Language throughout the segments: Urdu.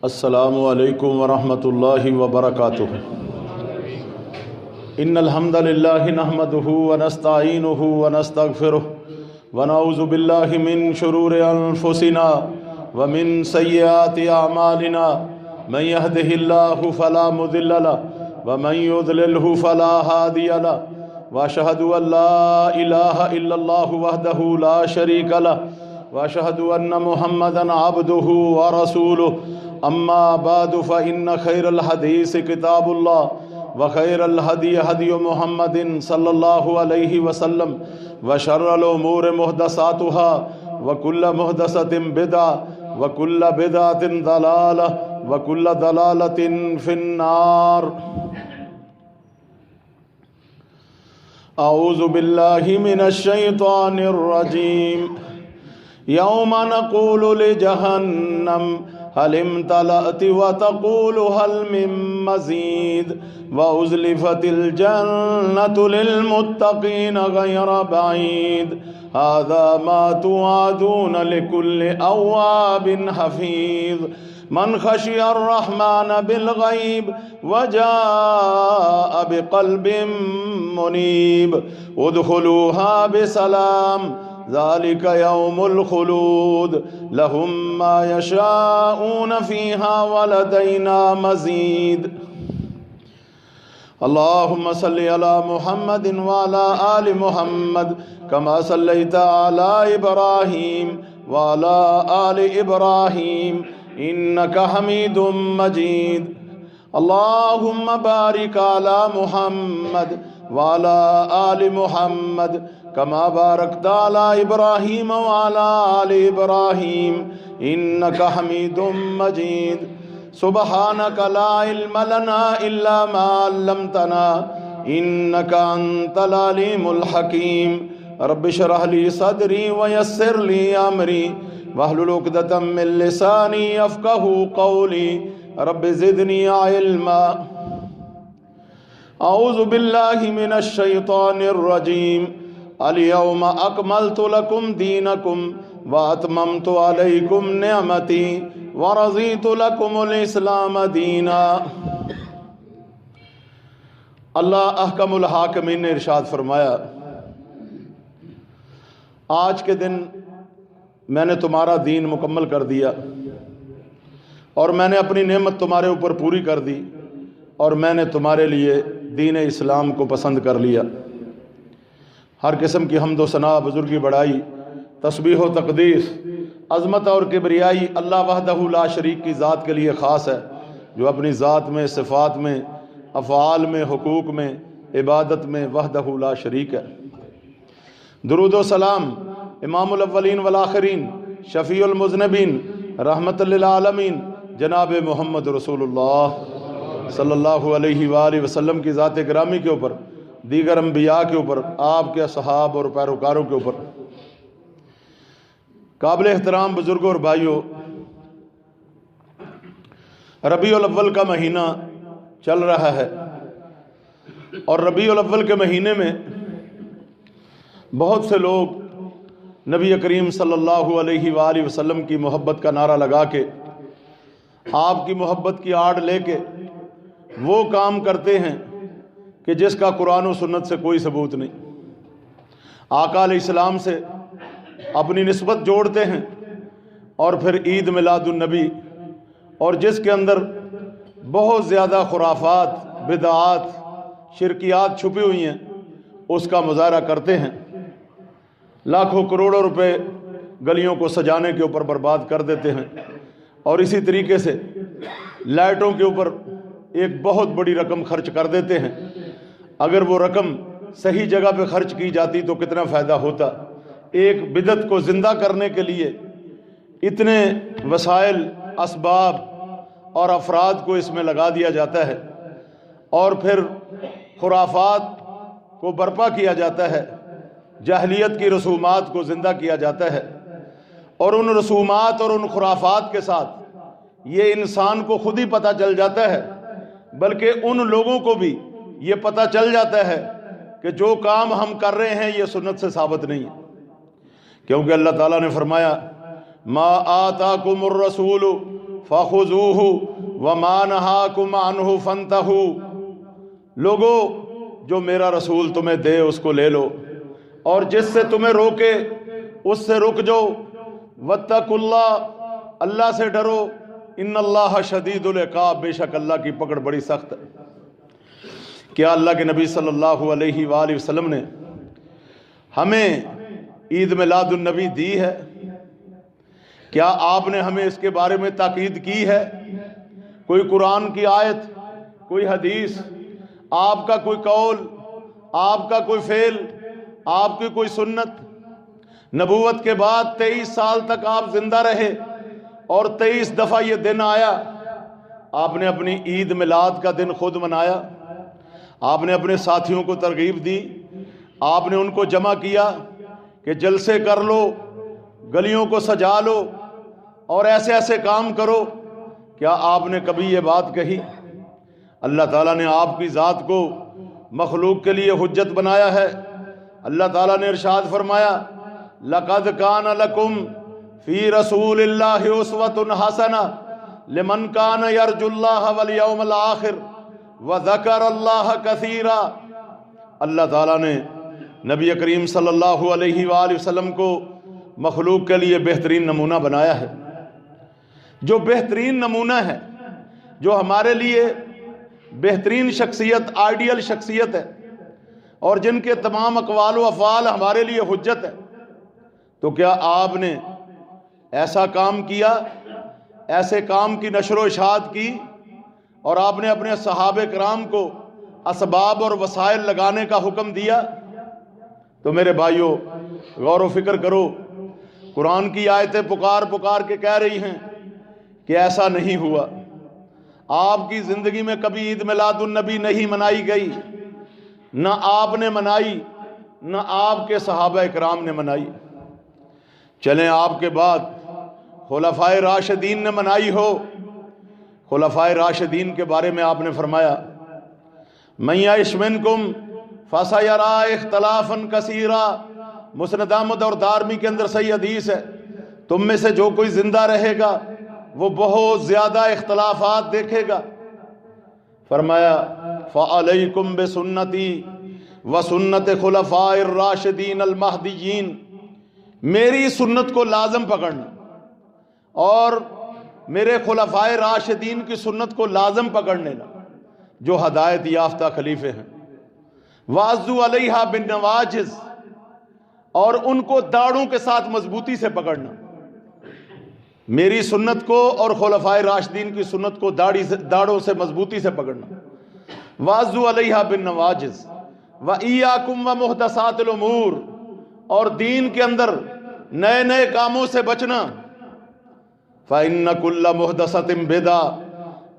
السلام علیکم ورحمۃ اللہ وبرکاتہ۔ ان الحمد للہ نحمده ونستعینه ونستغفره ونعوذ باللہ من شرور انفسنا ومن سیئات اعمالنا من يهده الله فلا مضل له ومن يضلله فلا هادي له واشهد ان لا اله الا الله وحده لا شريك له واشهد ان محمدا عبده ورسوله اما بعد فان خير الحديث كتاب الله وخير الهدي هدي محمد صلى الله عليه وسلم وشر الامور محدثاتها وكل محدثة بدعة وكل بدعة ضلالة وكل ضلالة في النار۔ اعوذ باللہ من الشیطان الرجیم۔ یوم نقول لجہنم هل امتلأت وتقول هل من مزید وأزلفت الجنة للمتقین غیر بعید هذا ما توعدون لكل اواب حفیظ من خشی الرحمن بالغیب وجاء بقلب منیب ادخلوها بسلام ذلك يوم الخلود لهم ما يشاءون فيها ولدينا مزید۔ اللهم صل على محمد وعلى آل محمد كما صليت على إبراهيم وعلى آل إبراهيم إنك حميد مجيد۔ اللهم بارك على محمد وعلى آل محمد كما باركت على إبراهيم وعلى آل إبراهيم إنك حميد مجيد۔ سبحانك لا علم لنا إلا ما علمتنا إنك أنت العليم الحكيم۔ رب اشرح لي صدري ويسر لي أمري واحلل عقدة من لساني يفقهوا قولي رب زدني علما۔ اعوذ باللہ من الشیطان الرجیم۔ اليوم اکملت لکم دینکم واتممت علیکم نعمتی ورضیت لکم الاسلام دینا۔ اللہ احکم الحاکمین نے ارشاد فرمایا، آج کے دن میں نے تمہارا دین مکمل کر دیا اور میں نے اپنی نعمت تمہارے اوپر پوری کر دی اور میں نے تمہارے لیے دین اسلام کو پسند کر لیا۔ ہر قسم کی حمد و ثنا، بزرگی بڑائی، تسبیح و تقدیس، عظمت اور کبریائی اللہ وحدہ لا شریک کی ذات کے لیے خاص ہے، جو اپنی ذات میں، صفات میں، افعال میں، حقوق میں، عبادت میں وحدہ لا شریک ہے۔ درود و سلام امام الاولین والآخرین، شفیع المذنبین، رحمت للعالمین، جناب محمد رسول اللہ صلی اللہ علیہ وآلہ وسلم کی ذات گرامی کے اوپر، دیگر انبیاء کے اوپر، آپ کے اصحاب اور پیروکاروں کے اوپر۔ قابل احترام بزرگوں اور بھائیوں، ربیع الاول کا مہینہ چل رہا ہے اور ربیع الاول کے مہینے میں بہت سے لوگ نبی کریم صلی اللہ علیہ وآلہ وسلم کی محبت کا نعرہ لگا کے، آپ کی محبت کی آڑ لے کے وہ کام کرتے ہیں کہ جس کا قرآن و سنت سے کوئی ثبوت نہیں۔ آقا علیہ السلام سے اپنی نسبت جوڑتے ہیں اور پھر عید میلاد النبی، اور جس کے اندر بہت زیادہ خرافات، بدعات، شرکیات چھپی ہوئی ہیں، اس کا مظاہرہ کرتے ہیں۔ لاکھوں کروڑوں روپے گلیوں کو سجانے کے اوپر برباد کر دیتے ہیں، اور اسی طریقے سے لائٹوں کے اوپر ایک بہت بڑی رقم خرچ کر دیتے ہیں۔ اگر وہ رقم صحیح جگہ پہ خرچ کی جاتی تو کتنا فائدہ ہوتا۔ ایک بدعت کو زندہ کرنے کے لیے اتنے وسائل، اسباب اور افراد کو اس میں لگا دیا جاتا ہے، اور پھر خرافات کو برپا کیا جاتا ہے، جاہلیت کی رسومات کو زندہ کیا جاتا ہے، اور ان رسومات اور ان خرافات کے ساتھ یہ انسان کو خود ہی پتہ چل جاتا ہے، بلکہ ان لوگوں کو بھی یہ پتہ چل جاتا ہے کہ جو کام ہم کر رہے ہیں یہ سنت سے ثابت نہیں ہے، کیونکہ اللہ تعالیٰ نے فرمایا ما آتاکم الرسول فَخُذُوهُ وَمَا نَهَاكُمْ عَنْهُ فَانْتَهُوا، لوگو جو میرا رسول تمہیں دے اس کو لے لو، اور جس سے تمہیں روکے اس سے رک جاؤ۔ وَاتَّقُوا اللَّهَ، اللہ سے ڈرو، ان اللہ شدید العقاب، بے شک اللہ کی پکڑ بڑی سخت ہے۔ کیا اللہ کے نبی صلی اللہ علیہ وآلہ وسلم نے ہمیں عید میلاد النبی دی ہے؟ کیا آپ نے ہمیں اس کے بارے میں تاکید کی ہے؟ کوئی قرآن کی آیت، کوئی حدیث، آپ کا کوئی قول، آپ کا کوئی فعل، آپ کی کوئی سنت؟ نبوت کے بعد 23 سال تک آپ زندہ رہے اور 23 دفعہ یہ دن آیا۔ آپ نے اپنی عید میلاد کا دن خود منایا، آپ نے اپنے ساتھیوں کو ترغیب دی، آپ نے ان کو جمع کیا کہ جلسے کر لو، گلیوں کو سجا لو اور ایسے ایسے کام کرو۔ کیا آپ نے کبھی یہ بات کہی؟ اللہ تعالیٰ نے آپ کی ذات کو مخلوق کے لیے حجت بنایا ہے۔ اللہ تعالیٰ نے ارشاد فرمایا لَقَدْ كَانَ لَكُمْ فِي رَسُولِ اللَّهِ أُسْوَةٌ حَسَنَةٌ لِمَنْ كَانَ يَرْجُو اللَّهَ وَالْيَوْمَ الْآخِرَ وَذَكَرَ اللَّهَ كَثِيرًا۔ اللہ تعالیٰ نے نبی کریم صلی اللہ علیہ وآلہ وسلم کو مخلوق کے لیے بہترین نمونہ بنایا ہے۔ جو بہترین نمونہ ہے، جو ہمارے لیے بہترین شخصیت، آئیڈیل شخصیت ہے، اور جن کے تمام اقوال و افعال ہمارے لیے حجت ہے، تو کیا آپ نے ایسا کام کیا، ایسے کام کی نشر و اشاعت کی، اور آپ نے اپنے صحابہ کرام کو اسباب اور وسائل لگانے کا حکم دیا؟ تو میرے بھائیوں، غور و فکر کرو، قرآن کی آیتیں پکار پکار کے کہہ رہی ہیں کہ ایسا نہیں ہوا۔ آپ کی زندگی میں کبھی عید میلاد النبی نہیں منائی گئی، نہ آپ نے منائی، نہ آپ کے صحابہ کرام نے منائی۔ چلیں آپ کے بعد خلفائے راشدین نے منائی ہو۔ خلفائے راشدین کے بارے میں آپ نے فرمایا مَن یعش منکم فسیری اختلافا کثیرا، مسند احمد اور دارمی کے اندر صحیح حدیث ہے، تم میں سے جو کوئی زندہ رہے گا وہ بہت زیادہ اختلافات دیکھے گا۔ فرمایا فعلیکم بسنتی وسنت خلفاء الراشدین المہدیین، میری سنت کو لازم پکڑنا اور میرے خلفاء راشدین کی سنت کو لازم پکڑ لینا جو ہدایت یافتہ خلیفے ہیں۔ وعضوا علیہا بالنواجذ، اور ان کو داڑھوں کے ساتھ مضبوطی سے پکڑنا۔ میری سنت کو اور خلفائے راشدین کی سنت کو داڑھوں سے مضبوطی سے پکڑنا۔ وعضوا علیہا بالنواجذ وإیاکم ومحدثات الامور، اور دین کے اندر نئے نئے کاموں سے بچنا۔ فإن کل محدثۃ بدعۃ،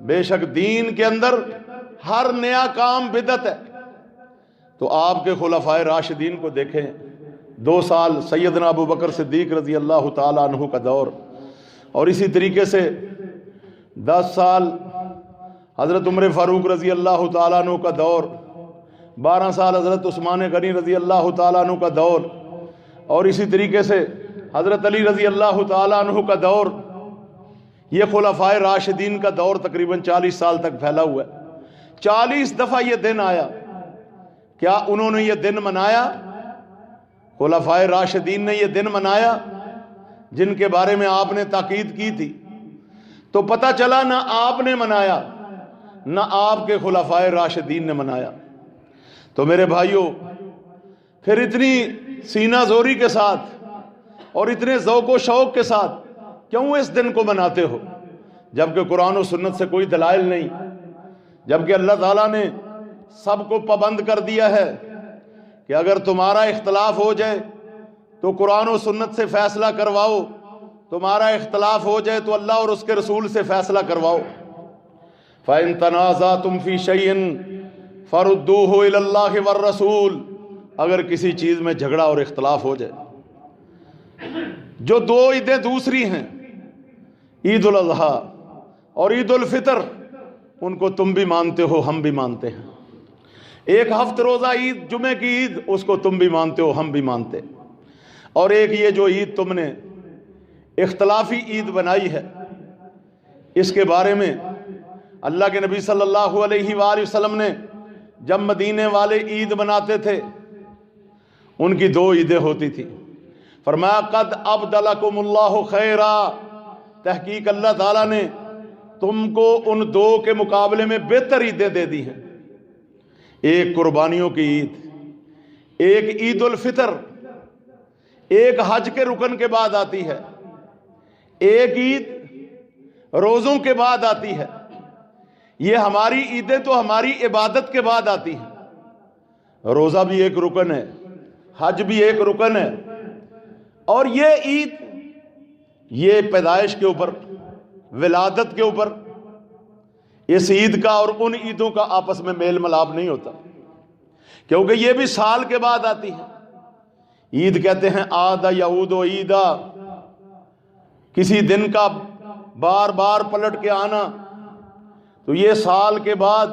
بے شک دین کے اندر ہر نیا کام بدعت ہے۔ تو آپ کے خلفائے راشدین کو دیکھیں، 2 سال سیدنا ابو بکر صدیق رضی اللہ تعالی عنہ کا دور، اور اسی طریقے سے 10 سال حضرت عمر فاروق رضی اللہ تعالیٰ عنہ کا دور، 12 سال حضرت عثمان غنی رضی اللہ تعالیٰ عنہ کا دور، اور اسی طریقے سے حضرت علی رضی اللہ تعالیٰ عنہ کا دور۔ یہ خلفائے راشدین کا دور تقریباً 40 سال تک پھیلا ہوا ہے۔ 40 دفعہ یہ دن آیا، کیا انہوں نے یہ دن منایا؟ خلفائے راشدین نے یہ دن منایا جن کے بارے میں آپ نے تاکید کی تھی؟ تو پتہ چلا نہ آپ نے منایا، نہ آپ کے خلفائے راشدین نے منایا۔ تو میرے بھائیوں، پھر اتنی سینہ زوری کے ساتھ اور اتنے ذوق و شوق کے ساتھ کیوں اس دن کو مناتے ہو، جبکہ قرآن و سنت سے کوئی دلائل نہیں، جبکہ اللہ تعالیٰ نے سب کو پابند کر دیا ہے کہ اگر تمہارا اختلاف ہو جائے تو قرآن و سنت سے فیصلہ کرواؤ، تمہارا اختلاف ہو جائے تو اللہ اور اس کے رسول سے فیصلہ کرواؤ۔ فَإِن تَنَازَعْتُمْ فِي شَيْءٍ فَرُدُّوهُ إِلَى اللَّهِ وَالرَّسُولِ، اگر کسی چیز میں جھگڑا اور اختلاف ہو جائے۔ جو 2 عیدیں دوسری ہیں، عید الاضحیٰ اور عید الفطر، ان کو تم بھی مانتے ہو، ہم بھی مانتے ہیں۔ ایک ہفت روزہ عید، جمعے کی عید، اس کو تم بھی مانتے ہو، ہم بھی مانتے ہیں۔ اور ایک یہ جو عید تم نے اختلافی عید بنائی ہے، اس کے بارے میں اللہ کے نبی صلی اللہ علیہ وآلہ وسلم نے جب مدینے والے عید مناتے تھے ان کی 2 عیدیں ہوتی تھی. فرمایا قد ابدلکم اللہ خیرا، تحقیق اللہ تعالیٰ نے تم کو ان 2 کے مقابلے میں بہتر عیدیں دے دی ہیں. ایک قربانیوں کی عید، ایک عید الفطر، ایک حج کے رکن کے بعد آتی ہے، ایک عید روزوں کے بعد آتی ہے. یہ ہماری عیدیں تو ہماری عبادت کے بعد آتی ہیں. روزہ بھی ایک رکن ہے، حج بھی ایک رکن ہے، اور یہ عید یہ پیدائش کے اوپر، ولادت کے اوپر، اس عید کا اور ان عیدوں کا آپس میں میل ملاپ نہیں ہوتا، کیونکہ یہ بھی سال کے بعد آتی ہے. عید کہتے ہیں عاد یعود و عیدا، کسی دن کا بار بار پلٹ کے آنا. تو یہ سال کے بعد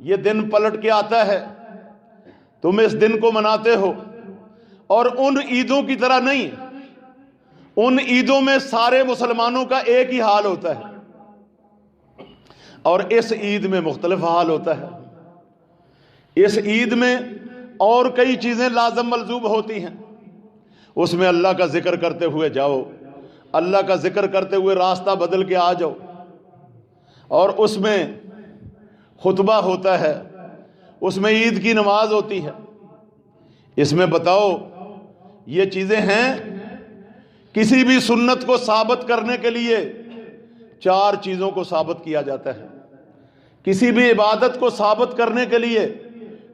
یہ دن پلٹ کے آتا ہے، تم اس دن کو مناتے ہو. اور ان عیدوں کی طرح نہیں، ان عیدوں میں سارے مسلمانوں کا ایک ہی حال ہوتا ہے، اور اس عید میں مختلف حال ہوتا ہے. اس عید میں اور کئی چیزیں لازم ملزوم ہوتی ہیں. اس میں اللہ کا ذکر کرتے ہوئے جاؤ، اللہ کا ذکر کرتے ہوئے راستہ بدل کے آ جاؤ. اور اس میں خطبہ ہوتا ہے، اس میں عید کی نماز ہوتی ہے. اس میں بتاؤ یہ چیزیں ہیں. کسی بھی سنت کو ثابت کرنے کے لیے 4 چیزوں کو ثابت کیا جاتا ہے. کسی بھی عبادت کو ثابت کرنے کے لیے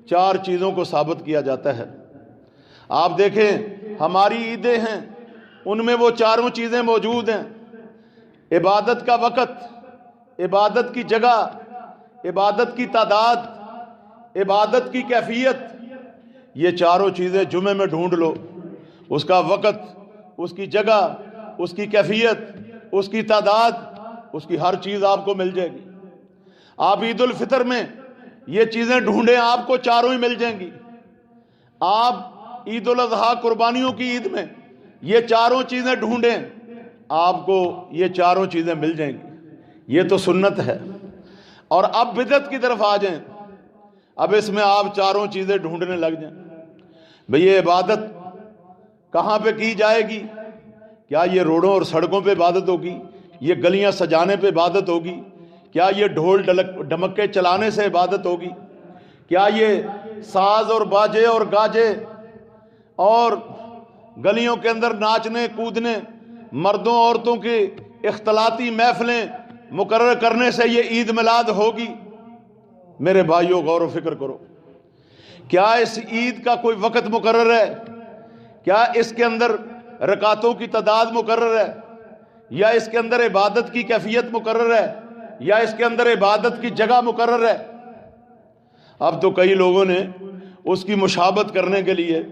4 چیزوں کو ثابت کیا جاتا ہے. آپ دیکھیں ہماری عیدیں ہیں، ان میں وہ 4 چیزیں موجود ہیں. عبادت کا وقت، عبادت کی جگہ، عبادت کی تعداد، عبادت کی کیفیت. یہ 4 چیزیں جمعے میں ڈھونڈ لو، اس کا وقت، اس کی جگہ، اس کی کیفیت، اس کی تعداد، اس کی ہر چیز آپ کو مل جائے گی. آپ عید الفطر میں یہ چیزیں ڈھونڈیں، آپ کو 4 ہی مل جائیں گی. آپ عید الاضحیٰ قربانیوں کی عید میں یہ 4 چیزیں ڈھونڈیں، آپ کو یہ 4 چیزیں مل جائیں گی. یہ تو سنت ہے. اور اب بدعت کی طرف آ جائیں، اب اس میں آپ 4 چیزیں ڈھونڈنے لگ جائیں. بھئی یہ عبادت کہاں پہ کی جائے گی؟ کیا یہ روڈوں اور سڑکوں پہ عبادت ہوگی؟ یہ گلیاں سجانے پہ عبادت ہوگی؟ کیا یہ ڈھول ڈھمکے چلانے سے عبادت ہوگی؟ کیا یہ ساز اور باجے اور گاجے اور گلیوں کے اندر ناچنے کودنے، مردوں عورتوں کی اختلاطی محفلیں مقرر کرنے سے یہ عید میلاد ہوگی؟ میرے بھائیوں غور و فکر کرو. کیا اس عید کا کوئی وقت مقرر ہے؟ کیا اس کے اندر رکعتوں کی تعداد مقرر ہے؟ یا اس کے اندر عبادت کی کیفیت مقرر ہے؟ یا اس کے اندر عبادت کی جگہ مقرر ہے؟ اب تو کئی لوگوں نے اس کی مشابہت کرنے کے لیے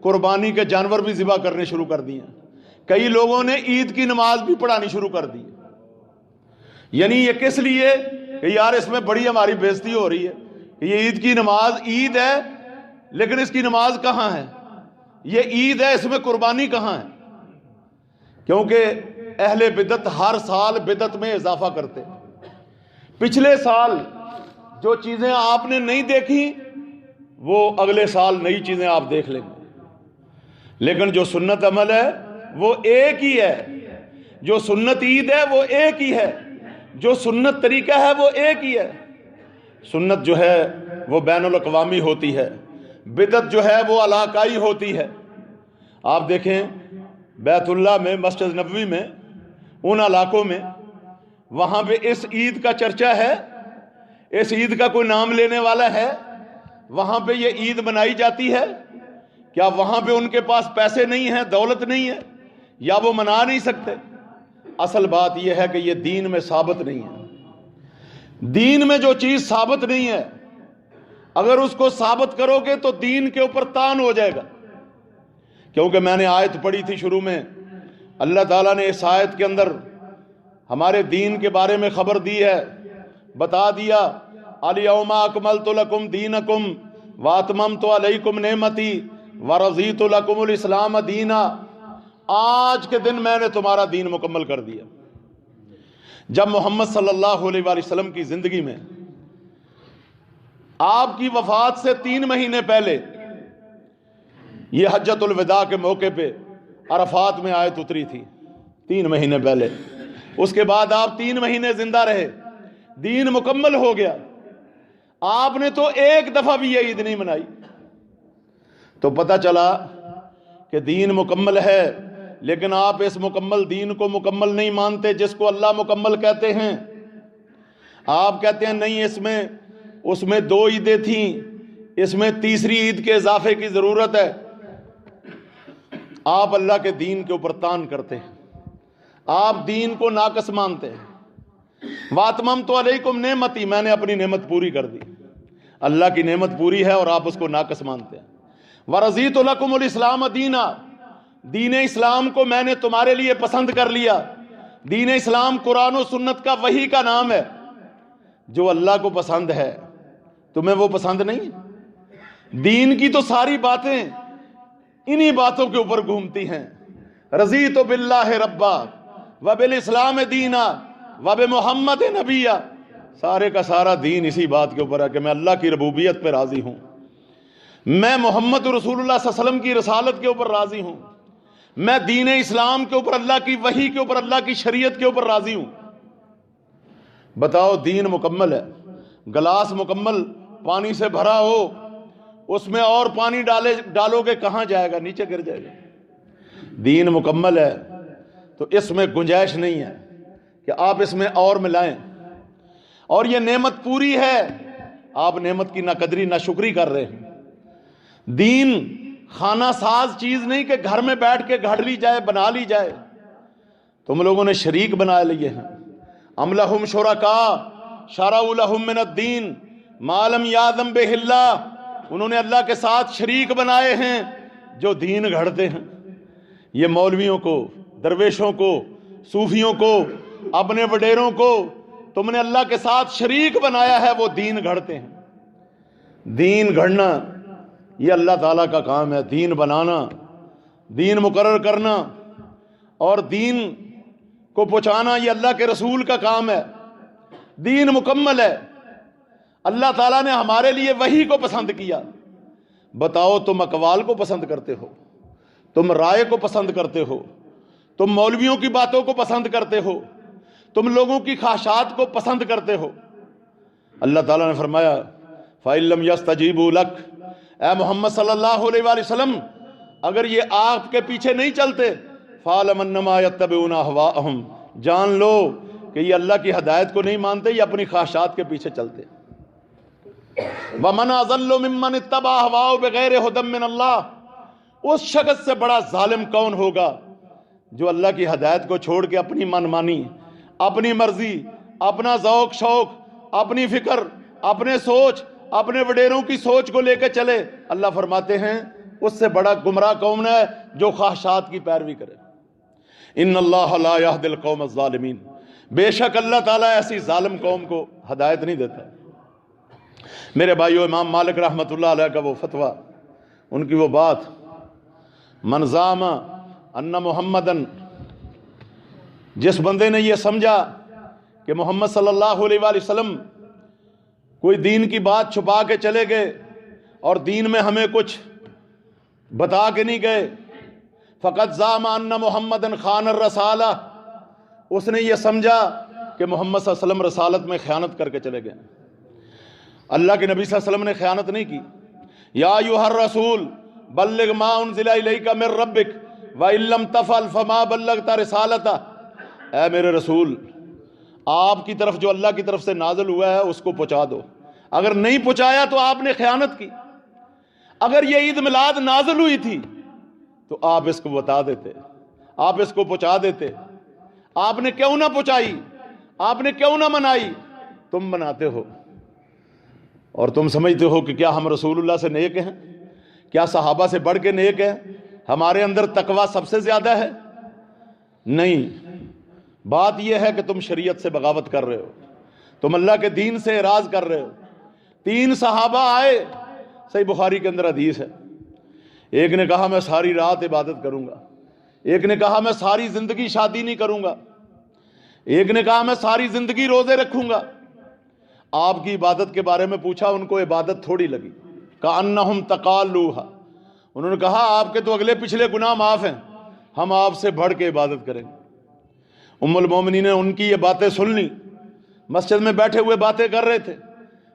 قربانی کے جانور بھی ذبح کرنے شروع کر دیے. کئی لوگوں نے عید کی نماز بھی پڑھانی شروع کر دی. یعنی یہ کس لیے کہ یار اس میں بڑی ہماری بے عزتی ہو رہی ہے کہ یہ عید کی نماز عید ہے لیکن اس کی نماز کہاں ہے؟ یہ عید ہے، اس میں قربانی کہاں ہے؟ کیونکہ اہل بدعت ہر سال بدعت میں اضافہ کرتے. پچھلے سال جو چیزیں آپ نے نہیں دیکھی وہ اگلے سال نئی چیزیں آپ دیکھ لیں گے. لیکن جو سنت عمل ہے وہ ایک ہی ہے، جو سنت عید ہے وہ ایک ہی ہے، جو سنت طریقہ ہے وہ ایک ہی ہے. سنت جو ہے وہ بین الاقوامی ہوتی ہے، بدعت جو ہے وہ علاقائی ہوتی ہے. آپ دیکھیں بیت اللہ میں، مسجد نبوی میں، ان علاقوں میں وہاں پہ اس عید کا چرچا ہے، اس عید کا کوئی نام لینے والا ہے، وہاں پہ یہ عید منائی جاتی ہے. کیا وہاں پہ ان کے پاس پیسے نہیں ہیں، دولت نہیں ہے، یا وہ منا نہیں سکتے؟ اصل بات یہ ہے کہ یہ دین میں ثابت نہیں ہے. دین میں جو چیز ثابت نہیں ہے اگر اس کو ثابت کرو گے تو دین کے اوپر تان ہو جائے گا. کیونکہ میں نے آیت پڑھی تھی شروع میں، اللہ تعالیٰ نے اس آیت کے اندر ہمارے دین کے بارے میں خبر دی ہے، بتا دیا الیوم اکملت لکم دینکم واتممت علیکم نعمتی ورضیت لکم الاسلام دینا. آج کے دن میں نے تمہارا دین مکمل کر دیا. جب محمد صلی اللہ علیہ وآلہ وسلم کی زندگی میں آپ کی وفات سے 3 مہینے پہلے یہ حجۃ الوداع کے موقع پہ عرفات میں آیت اتری تھی، 3 مہینے پہلے. اس کے بعد آپ 3 مہینے زندہ رہے، دین مکمل ہو گیا. آپ نے تو ایک دفعہ بھی یہ عید نہیں منائی. تو پتہ چلا کہ دین مکمل ہے، لیکن آپ اس مکمل دین کو مکمل نہیں مانتے جس کو اللہ مکمل کہتے ہیں. آپ کہتے ہیں نہیں، اس میں 2 عیدیں تھیں، اس میں تیسری عید کے اضافے کی ضرورت ہے. آپ اللہ کے دین کے اوپر تان کرتے ہیں، آپ دین کو ناقص مانتے ہیں. وَأَتْمَمْتُ عَلَيْكُمْ نِعْمَتِي، میں نے اپنی نعمت پوری کر دی. اللہ کی نعمت پوری ہے اور آپ اس کو ناقص مانتے ہیں. وَرَضِيتُ لَكُمُ الْإِسْلَامَ دِينًا، دین اسلام کو میں نے تمہارے لیے پسند کر لیا. دین اسلام قرآن و سنت کا وحی کا نام ہے. جو اللہ کو پسند ہے تمہیں وہ پسند نہیں؟ دین کی تو ساری باتیں انہی باتوں کے اوپر گھومتی ہیں. رضیت باللہ ربا وبالاسلام دینا وبمحمد نبیا. سارے کا سارا دین اسی بات کے اوپر ہے کہ میں اللہ کی ربوبیت پہ راضی ہوں، میں محمد رسول اللہ صلی اللہ علیہ وسلم کی رسالت کے اوپر راضی ہوں، میں دین اسلام کے اوپر، اللہ کی وحی کے اوپر، اللہ کی شریعت کے اوپر راضی ہوں. بتاؤ، دین مکمل ہے، گلاس مکمل پانی سے بھرا ہو، اس میں اور پانی ڈالو گے کہاں جائے گا؟ نیچے گر جائے گا. دین مکمل ہے تو اس میں گنجائش نہیں ہے کہ آپ اس میں اور ملائیں. اور یہ نعمت پوری ہے، آپ نعمت کی نہ قدری نہ شکری کر رہے ہیں. دین خانہ ساز چیز نہیں کہ گھر میں بیٹھ کے گھڑ لی جائے، بنا لی جائے. تم لوگوں نے شریک بنا لیے ہیں. ام لہم شرکاء شرعوا لہم من الدین ما لم یأذن بہ اللہ. انہوں نے اللہ کے ساتھ شریک بنائے ہیں جو دین گھڑتے ہیں. یہ مولویوں کو، درویشوں کو، صوفیوں کو، اپنے وڈیروں کو تم نے اللہ کے ساتھ شریک بنایا ہے، وہ دین گھڑتے ہیں. دین گھڑنا یہ اللہ تعالیٰ کا کام ہے. دین بنانا، دین مقرر کرنا اور دین کو پہنچانا یہ اللہ کے رسول کا کام ہے. دین مکمل ہے. اللہ تعالیٰ نے ہمارے لیے وحی کو پسند کیا. بتاؤ، تم اقوال کو پسند کرتے ہو، تم رائے کو پسند کرتے ہو، تم مولویوں کی باتوں کو پسند کرتے ہو، تم لوگوں کی خواہشات کو پسند کرتے ہو. اللہ تعالیٰ نے فرمایا فَإِن لَّمْ يَسْتَجِيبُوا لَكَ، اے محمد صلی اللہ علیہ وآلہ وسلم اگر یہ آپ کے پیچھے نہیں چلتے، فَاعْلَمْ أَنَّمَا يَتَّبِعُونَ أَهْوَاءَهُمْ، جان لو کہ یہ اللہ کی ہدایت کو نہیں مانتے، یہ اپنی خواہشات کے پیچھے چلتے. وَمَنْ أَضَلُّ مِمَّنِ اتَّبَعَ هَوَاهُ بِغَيْرِ هُدًى مِّنَ اللَّهِ، اس شخص سے بڑا ظالم کون ہوگا جو اللہ کی ہدایت کو چھوڑ کے اپنی من مانی، اپنی مرضی، اپنا ذوق شوق، اپنی فکر، اپنے سوچ، اپنے وڈیروں کی سوچ کو لے کے چلے. اللہ فرماتے ہیں اس سے بڑا گمراہ کون ہے جو خواہشات کی پیروی کرے. ان اللہ لا یہدی القوم الظالمین، بے شک اللہ تعالیٰ ایسی ظالم قوم کو ہدایت نہیں دیتا. میرے بھائیو، امام مالک رحمۃ اللہ علیہ کا وہ فتویٰ، ان کی وہ بات، من زعم ان محمدن، جس بندے نے یہ سمجھا کہ محمد صلی اللہ علیہ وآلہ وسلم کوئی دین کی بات چھپا کے چلے گئے اور دین میں ہمیں کچھ بتا کے نہیں گئے، فقط زعم ان محمدن خان الرسالہ، اس نے یہ سمجھا کہ محمد صلی اللہ علیہ وسلم رسالت میں خیانت کر کے چلے گئے. اللہ کے نبی صلی اللہ علیہ وسلم نے خیانت نہیں کی. یا ایھا الرسول بلغ ما انزل الیک من ربک وان لم تفعل فما بلغت رسالتہ، اے میرے رسول آپ کی طرف جو اللہ کی طرف سے نازل ہوا ہے اس کو پہنچا دو. اگر نہیں پہنچایا تو آپ نے خیانت کی. اگر یہ عید میلاد نازل ہوئی تھی تو آپ اس کو بتا دیتے، آپ اس کو پہنچا دیتے. آپ نے کیوں نہ پہنچائی؟ آپ نے کیوں نہ منائی؟ تم مناتے ہو اور تم سمجھتے ہو کہ کیا ہم رسول اللہ سے نیک ہیں؟ کیا صحابہ سے بڑھ کے نیک ہیں؟ ہمارے اندر تقویٰ سب سے زیادہ ہے؟ نہیں. بات یہ ہے کہ تم شریعت سے بغاوت کر رہے ہو، تم اللہ کے دین سے اعراض کر رہے ہو. 3 صحابہ آئے، صحیح بخاری کے اندر حدیث ہے. ایک نے کہا میں ساری رات عبادت کروں گا، ایک نے کہا میں ساری زندگی شادی نہیں کروں گا، ایک نے کہا میں ساری زندگی روزے رکھوں گا۔ آپ کی عبادت کے بارے میں پوچھا، ان کو عبادت تھوڑی لگی، کأنہم تقالوہا، انہوں نے کہا آپ کے تو اگلے پچھلے گناہ معاف ہیں، ہم آپ سے بڑھ کے عبادت کریں گے۔ ام المومنین نے ان کی یہ باتیں سن لی، مسجد میں بیٹھے ہوئے باتیں کر رہے تھے۔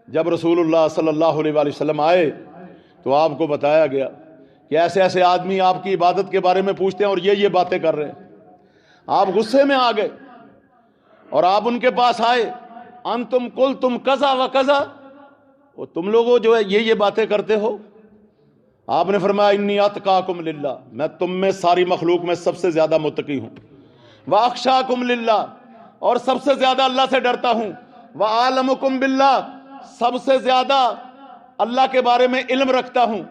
جب رسول اللہ صلی اللہ علیہ وآلہ وسلم آئے تو آپ کو بتایا گیا کہ ایسے ایسے آدمی آپ کی عبادت کے بارے میں پوچھتے ہیں اور یہ باتیں کر رہے ہیں۔ آپ غصے میں آ گئے اور آپ ان کے پاس آئے، انتم قلتم کذا و کذا، اور تم لوگوں جو ہے یہ باتیں کرتے ہو۔ آپ نے فرمایا انی اتقاکم للہ، میں تم میں ساری مخلوق میں سب سے زیادہ متقی ہوں، واخشاکم للہ، اور سب سے زیادہ اللہ سے ڈرتا ہوں، وعالمکم باللہ، سب سے زیادہ اللہ کے بارے میں علم رکھتا ہوں،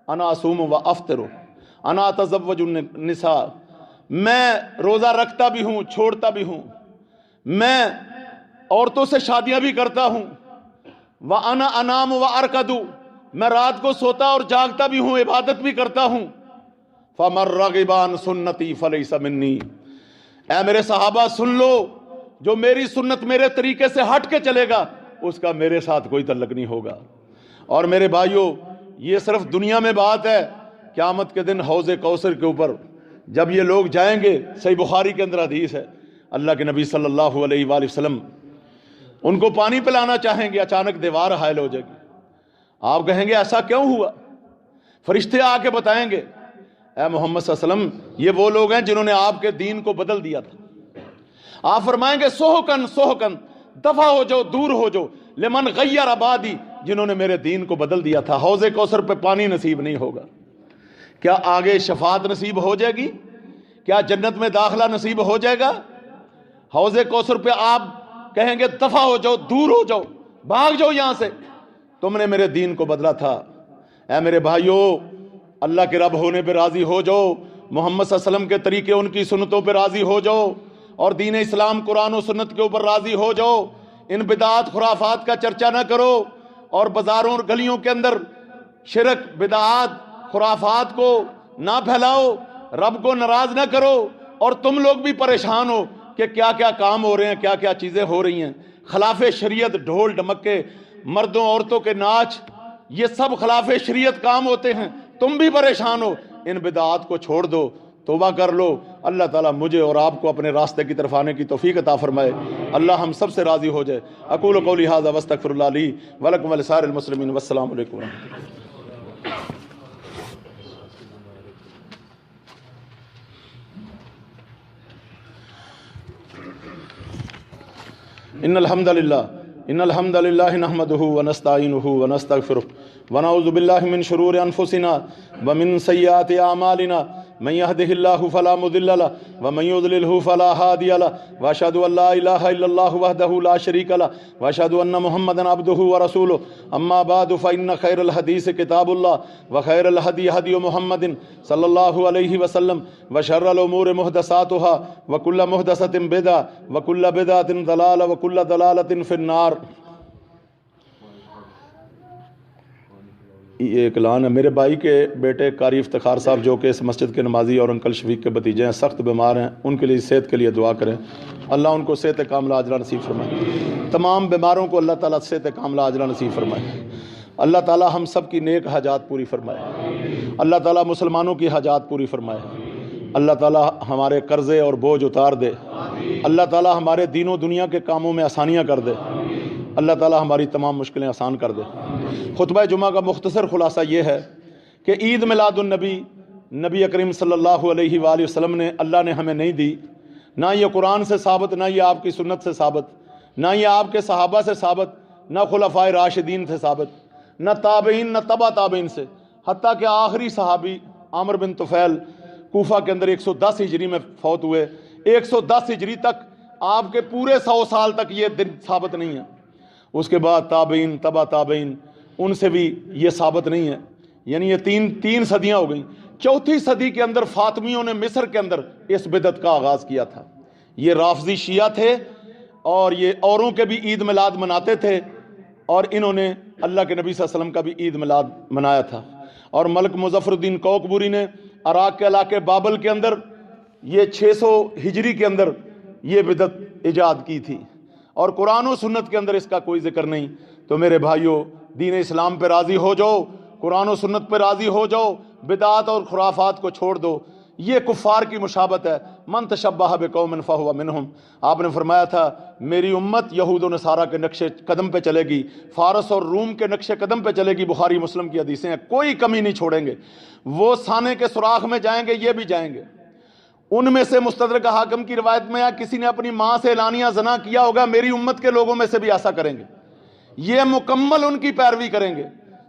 انا اصوم و افطر، انا اتزوج النساء، میں روزہ رکھتا بھی ہوں چھوڑتا بھی ہوں، میں عورتوں سے شادیاں بھی کرتا ہوں، وانا انام و ارقد، میں رات کو سوتا اور جاگتا بھی ہوں، عبادت بھی کرتا ہوں، فمن رغب عن سنتی فلیس منی، اے میرے صحابہ سن لو، جو میری سنت میرے طریقے سے ہٹ کے چلے گا اس کا میرے ساتھ کوئی تعلق نہیں ہوگا۔ اور میرے بھائیوں، یہ صرف دنیا میں بات ہے، قیامت کے دن حوض کوثر کے اوپر جب یہ لوگ جائیں گے، صحیح بخاری کے اندر حدیث ہے، اللہ کے نبی صلی اللہ علیہ وآلہ وسلم ان کو پانی پلانا چاہیں گے، اچانک دیوار حائل ہو جائے گی۔ آپ کہیں گے ایسا کیوں ہوا؟ فرشتے آ کے بتائیں گے اے محمد صلی اللہ علیہ وسلم یہ وہ لوگ ہیں جنہوں نے آپ کے دین کو بدل دیا تھا۔ آپ فرمائیں گے سوہکن سوہکن، دفع ہو جاؤ، دور ہو جاؤ، لمن غیر عبادی، جنہوں نے میرے دین کو بدل دیا تھا۔ حوض کوثر پہ پانی نصیب نہیں ہوگا، کیا آگے شفاعت نصیب ہو جائے گی؟ کیا جنت میں داخلہ نصیب ہو جائے گا؟ حوض کوثر پہ آپ کہیں گے دفع ہو جاؤ، دور ہو جاؤ، بھاگ جاؤ یہاں سے، تم نے میرے دین کو بدلا تھا۔ اے میرے بھائیوں، اللہ کے رب ہونے پہ راضی ہو جاؤ، محمد صلی اللہ علیہ وسلم کے طریقے ان کی سنتوں پہ راضی ہو جاؤ، اور دین اسلام قرآن و سنت کے اوپر راضی ہو جاؤ۔ ان بدعات خرافات کا چرچا نہ کرو، اور بازاروں اور گلیوں کے اندر شرک بدعات خرافات کو نہ پھیلاؤ، رب کو ناراض نہ کرو، اور تم لوگ بھی پریشان ہو کہ کیا کیا کام ہو رہے ہیں، کیا کیا چیزیں ہو رہی ہیں، خلاف شریعت، ڈھول ڈمکے، مردوں عورتوں کے ناچ، یہ سب خلاف شریعت کام ہوتے ہیں، تم بھی پریشان ہو۔ ان بدعات کو چھوڑ دو، توبہ کر لو۔ اللہ تعالیٰ مجھے اور آپ کو اپنے راستے کی طرف آنے کی توفیق عطا فرمائے، اللہ ہم سب سے راضی ہو جائے۔ اقول قولی ھذا واستغفر اللہ لی ولکم ولسائر المسلمین، والسلام علیکم ورحمۃ اللہ۔ ان الحمد للہ نحمده ونستعینه ونستغفره ونعوذ باللہ من شرور انفسنا ومن سیئات اعمالنا، من يهده الله فلا مضل له ومن يضلله فلا هادي له، واشهد ان لا اله الا الله وحده لا شريك له، واشهد ان محمدا عبده ورسوله، اما بعد فان خير الحديث كتاب الله وخير الهدي هدي محمد صلى الله عليه وسلم، وشر الامور محدثاتها وكل محدثة بدعة وكل بدعة ضلالة وكل ضلالة في النار۔ یہ ایک اعلان ہے، میرے بھائی کے بیٹے قاری افتخار صاحب جو کہ اس مسجد کے نمازی اور انکل شفیق کے بھتیجے ہیں، سخت بیمار ہیں، ان کے لیے صحت کے لیے دعا کریں، اللہ ان کو صحت کاملہ عاجلہ نصیب فرمائے، تمام بیماروں کو اللہ تعالیٰ صحت کاملہ عاجلہ نصیب فرمائے، اللہ تعالیٰ ہم سب کی نیک حاجات پوری فرمائے، اللہ تعالیٰ مسلمانوں کی حاجات پوری فرمائے، اللہ تعالیٰ ہمارے قرضے اور بوجھ اتار دے، اللہ تعالیٰ ہمارے دین و دنیا کے کاموں میں آسانیاں کر دے، اللہ تعالیٰ ہماری تمام مشکلیں آسان کر دے۔ خطبہ جمعہ کا مختصر خلاصہ یہ ہے کہ عید میلاد النبی نبی اکریم صلی اللہ علیہ وآلہ وسلم نے، اللہ نے ہمیں نہیں دی، نہ یہ قرآن سے ثابت، نہ یہ آپ کی سنت سے ثابت، نہ یہ آپ کے صحابہ سے ثابت، نہ خلفائے راشدین سے ثابت، نہ تابعین، نہ تبع تابعین سے، حتیٰ کہ آخری صحابی عامر بن طفیل کوفہ کے اندر 110 ہجری میں فوت ہوئے، 110 ہجری تک آپ کے پورے 100 سال تک یہ دن ثابت نہیں ہے۔ اس کے بعد تابعین، تبع تابعین، ان سے بھی یہ ثابت نہیں ہے، یعنی یہ تین صدیاں ہو گئیں۔ چوتھی صدی کے اندر فاطمیوں نے مصر کے اندر اس بدعت کا آغاز کیا تھا۔ یہ رافضی شیعہ تھے اور یہ اوروں کے بھی عید میلاد مناتے تھے، اور انہوں نے اللہ کے نبی صلی اللہ علیہ وسلم کا بھی عید میلاد منایا تھا۔ اور ملک مظفر الدین کوکبوری نے عراق کے علاقے بابل کے اندر یہ 600 ہجری کے اندر یہ بدعت ایجاد کی تھی، اور قرآن و سنت کے اندر اس کا کوئی ذکر نہیں۔ تو میرے بھائیوں، دین اسلام پہ راضی ہو جاؤ، قرآن و سنت پہ راضی ہو جاؤ، بدعات اور خرافات کو چھوڑ دو۔ یہ کفار کی مشابہت ہے، من تشبہ بقوم فہو منہم۔ آپ نے فرمایا تھا میری امت یہود و نصارہ کے نقش قدم پہ چلے گی، فارس اور روم کے نقش قدم پہ چلے گی۔ بخاری مسلم کی حدیثیں ہیں، کوئی کمی نہیں چھوڑیں گے۔ وہ سانے کے سوراخ میں جائیں گے، یہ بھی جائیں گے۔ ان میں سے مستدرک حاکم کی روایت میں ہے کسی نے اپنی ماں سے اعلانیہ زنا کیا ہوگا، میری امت کے لوگوں میں سے بھی ایسا کریں گے، یہ مکمل ان کی پیروی کریں گے۔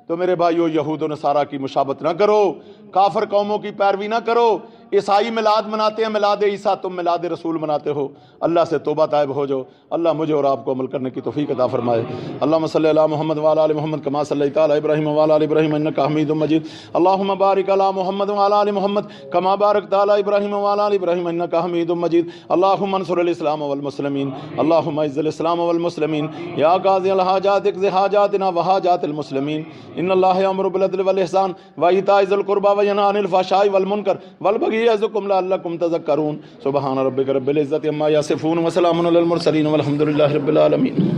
تو میرے بھائیو، یہود و نصارہ کی مشابہت نہ کرو، کافر قوموں کی پیروی نہ کرو۔ عیسائی میلاد مناتے ہیں، میلاد عیسیٰ، تم میلاد رسول مناتے ہو۔ اللہ سے توبہ طائب ہو جاؤ۔ اللہ مجھے اور آپ کو عمل کرنے کی توفیق عطا فرمائے۔ اللہم صلی علی محمد وعلی آل محمد کما صلیت علی ابراہیم وعلی آل ابراہیم انک حمید مجید۔ اللہم بارک علی محمد وعلی آل محمد کما بارکت علی ابراہیم وعلی آل ابراہیم انک حمید مجید۔ اللہم انصر الاسلام والمسلمین، اللہم اعز الاسلام والمسلمین، یا قاضی الحاجات اقض حاجاتنا وحاجات المسلمین۔ ان اللہ یأمر بالعدل والإحسان وإیتاء ذی القربى وینہی عن الفحشاء والمنکر والبغی یعظکم لعلکم تذکرون۔ سبحان ربک رب العزۃ عما یصفون وسلام علی المرسلین والحمد للہ رب العالمین۔